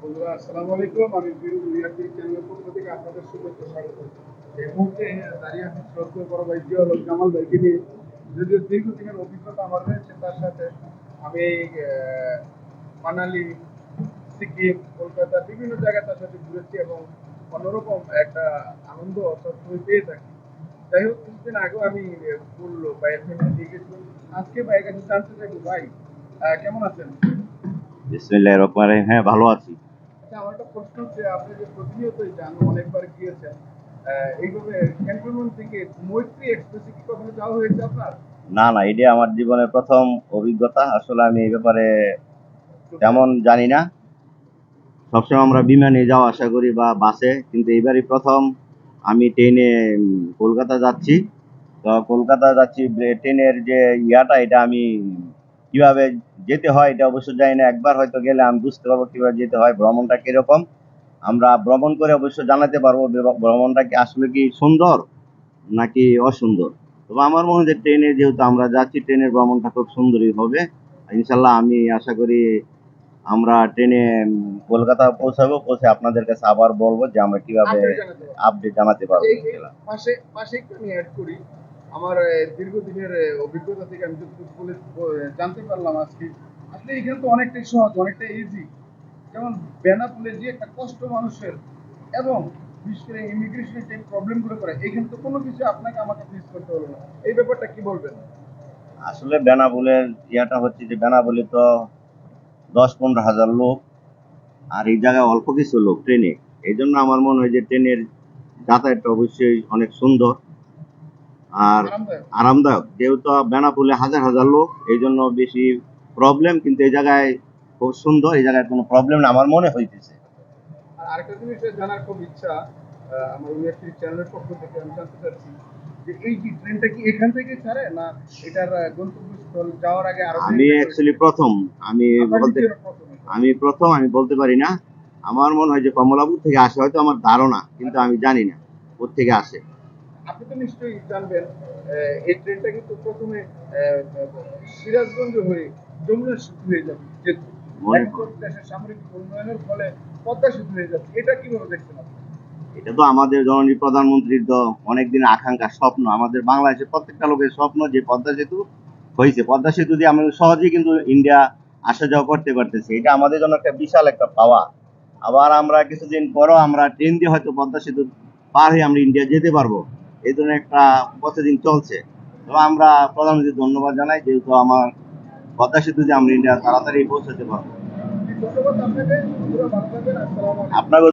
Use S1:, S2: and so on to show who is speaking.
S1: বন্ধুরা আসসালামু আলাইকুম। আমি বিরু রিয়াদি চ্যানেলের পক্ষ থেকে আপনাদের শুভেচ্ছা স্বাগত। এই মুহূর্তে দাঁড়িয়ে আছি শ্রদ্ধেয় বড় ভাই জিয়াউল হক জামাল ভাইকে নিয়ে। যদিও দীর্ঘদিনের অভিজ্ঞতা আমার রয়েছে তার সাথে। আমি মানালি, সিকিম, কলকাতা বিভিন্ন জায়গায় তার সাথে ঘুরেছি এবং অন্যরকম একটা আনন্দ সবসময় পেয়ে থাকি। যাই হোক, কিছুদিন আগেও আমি ফুল ভাইয়ের ফ্যামিলি দিয়ে গেছিলাম। আজকে ভাইয়ের কাছে জানতে চাইবো, ভাই কেমন আছেন?
S2: বিসমিল্লাহির রহমানির রহিম। হ্যাঁ, ভালো আছি।
S1: আচ্ছা, আমার একটা প্রশ্ন হচ্ছে, আপনি যে প্রতিনিয়তই যান, অনেকবার গিয়েছেন, এইভাবে ক্যান্টনমেন্ট থেকে মৈত্রী এক্সপ্রেসে কি কখনো যাওয়া হয়েছে আপনার?
S2: না, না, এটা আমার জীবনের প্রথম অভিজ্ঞতা। আসলে আমি এই ব্যাপারে তেমন জানি না। সবসময় আমরা বিমানে যাওয়া আসা করি বা বাসে, কিন্তু এইবারই প্রথম আমি ট্রেনে কলকাতা যাচ্ছি। তো কলকাতা যাচ্ছি, ট্রেনের যে ইয়াটা, এটা আমি কিভাবে যেতে হয় এটা অবশ্য জানি না। একবার হয়তো গেলে আমি বুঝতে পারবো কিভাবে যেতে হয়, ভ্রমণটা কিরকম। আমরা ভ্রমণ করে অবশ্য জানাতে পারবো ভ্রমণটা কি আসলে কি সুন্দর নাকি অসুন্দর। তবে আমার মনে হয় যে ট্রেনে যেহেতু আমরা যাচ্ছি, ট্রেনের ভ্রমণটা খুব সুন্দরই হবে ইনশাল্লাহ। আমি আশা করি আমরা ট্রেনে কলকাতা পৌঁছাবো, পৌঁছে আপনাদের কাছে আবার বলবো যে আমরা কিভাবে
S1: আপডেট জানাতে পারবেন।
S2: আপডেট জানাতে
S1: আচ্ছা,
S2: পারবো
S1: এই
S2: ইনশাল্লাহ।
S1: পাশে পাশে একটু আমি অ্যাড করি। আমার দীর্ঘদিনের অভিজ্ঞতা থেকে আমি যতটুকু বলে জানতে পারলাম আজকে, আসলে এখানে তো অনেকটাই সহজ, অনেকটাই ইজি। যেমন বেনাপোলে যে একটা কষ্ট মানুষের, এবং বিশেষ করে ইমিগ্রেশনের যে প্রবলেমগুলো করে, এখানে তো কোনো কিছু আপনাকে আমাকে ফেস করতে হলো না। এই ব্যাপারটা কি বলবেন?
S2: আসলে বেনাপোলের ইয়াটা হচ্ছে যে বেনাপোলে তো 10-15 হাজার লোক, আর এই জায়গায় অল্প কিছু লোক ট্রেনে। এই জন্য আমার মনে হয় যে ট্রেনের যাতায়াতটা অবশ্যই অনেক সুন্দর আর
S1: আরামদায়ক।
S2: আরামদায়ক। যেহেতু বেনাপোলে হাজার হাজার লোক, এই জন্য বেশি প্রবলেম, কিন্তু এই জায়গায় খুব সুন্দর। এই জায়গায় কোনো প্রবলেম না আমার মনে হইতেছে।
S1: আর আরেকটা জিনিস জানার খুব ইচ্ছা, আমার ইউএসসি চ্যানেলের পক্ষ থেকে আমি জানতে চাচ্ছি যে এই যে ট্রেনটা কি এখান থেকে ছাড়ে, না এটার গন্তব্যস্থল যাওয়ার আগে আরো
S2: আমি
S1: ট্রেন
S2: অ্যাকচুয়ালি
S1: রয়েছে?
S2: প্রথম। আমি
S1: আপনার
S2: বলতে
S1: নিজের প্রথমে?
S2: আমি প্রথম, আমি বলতে পারি না। আমার মনে হয় যে কমলাপুর থেকে আসে, হয়তো আমার ধারণা, কিন্তু
S1: আচ্ছা,
S2: আমি জানি না কোত্থেকে আসে।
S1: আপনি তো নিশ্চয়ই জানবেন, এই ট্রেনটা কিন্তু প্রথমে সিরাজগঞ্জ হয়ে যমুনা সেতু হয়ে যাবে যেত।
S2: মনে
S1: এখন তো দেশের সামরিক উন্নয়নের ফলে পদ্মা সেতু হয়ে যাচ্ছে। এটা কিভাবে দেখছেন আপনি?
S2: এটা তো আমাদের জননীয় প্রধানমন্ত্রীর তো অনেকদিন আকাঙ্ক্ষা, স্বপ্ন। আমাদের বাংলাদেশের প্রত্যেকটা লোকের স্বপ্ন যে পদ্মা সেতু হয়েছে। পদ্মা সেতু দিয়ে আমরা সহজেই কিন্তু ইন্ডিয়া আসা যাওয়া করতে পারতেছি। এটা আমাদের জন্য একটা বিশাল একটা পাওয়া। আবার আমরা কিছুদিন পরও আমরা ট্রেন দিয়ে হয়তো পদ্মা সেতু পার হয়ে আমরা ইন্ডিয়া যেতে পারবো। এই ধরনের একটা প্রতিদিন চলছে। তো আমরা প্রধানমন্ত্রী ধন্যবাদ জানাই, যেহেতু আমার পদ্মা সেতু দিয়ে আমরা ইন্ডিয়া তাড়াতাড়ি পৌঁছাতে পারবো।
S1: ধন্যবাদ আপনাকে। বন্ধুরা, ভালো থাকবেন। আসসালামু আলাইকুম।
S2: আপনাকে